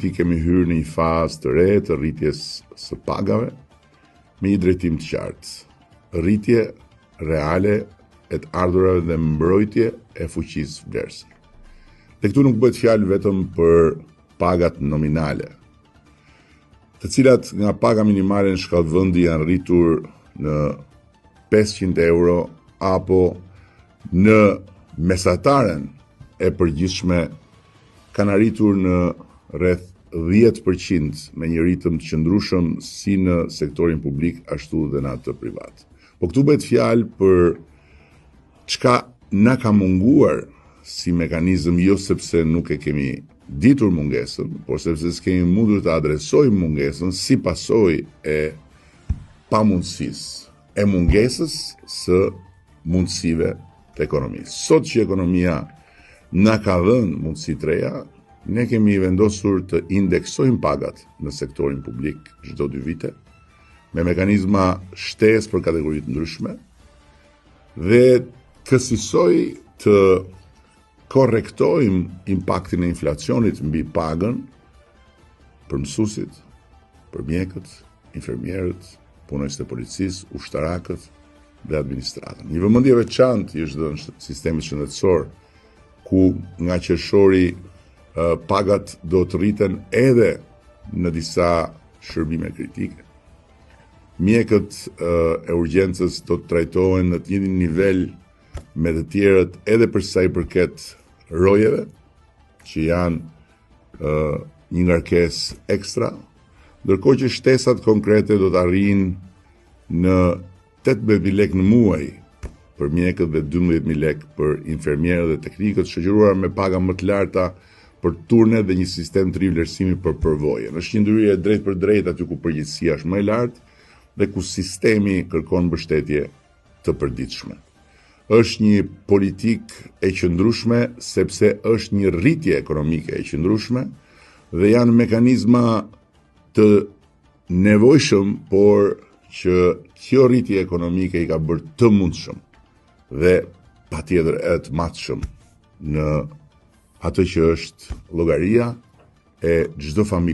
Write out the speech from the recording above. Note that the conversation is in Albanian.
politik kemi hyrë në një fazë të re të rritjes së pagave me një drejtim të qartë. Rritje reale e të ardhurave dhe mbrojtje e fuqisë vlerëse. Dhe këtu nuk bëhet fjalë vetëm për pagat nominale, të cilat nga paga minimale në shkallë vendi janë rritur në 500 euro apo në mesataren e përgjithshme kanë arritur në rreth 10% me një ritëm të qëndrueshëm si në sektorin publik ashtu dhe në atë privat. Po këtu bëhet fjalë për çka na ka munguar si mekanizëm, jo sepse nuk e kemi ditur mungesën, por sepse s'kemi mundur të adresojmë mungesën si pasojë e pamundësisë, e mungesës së mundësive të ekonomisë. Sot që ekonomia na ka dhënë mundësi të reja, ne kemi vendosur të indeksojmë pagat në sektorin publik çdo 2 vite, me mekanizma shtesë për kategori të ndryshme dhe kësaj të korrektojmë impaktin e inflacionit mbi pagën për mësuesit, për mjekët, infermierët, punojësit e policisë, ushtarakët dhe administratën. Një vëmendje veçantë i është dhënë sistemit shëndetësor, ku nga qershori pagat do të rriten edhe në disa shërbime kritike. Mjekët e urgjencës do të trajtohen në të njëjtin nivel me të tjerët edhe për sa i përket rojeve, që janë një ngarkesë ekstra, ndërkohë që shtesat konkrete do të arrijnë në 18.000 lekë në muaj për mjekët dhe 12.000 lekë për infermierët dhe teknikët, shoqëruar me paga më të larta për turne dhe një sistem të ri vlerësimi për përvojën. Është një ndryrje drejt për drejt aty ku përgjegjësia është më e lartë dhe ku sistemi kërkon mbështetje të përditshme. Është një politikë e qëndrueshme sepse është një rritje ekonomike e qëndrueshme dhe janë mekanizma të nevojshëm, por që kjo rritje ekonomike i ka bërë të mundshëm dhe patjetër edhe të matshëm në atë që është llogaria e çdo familje.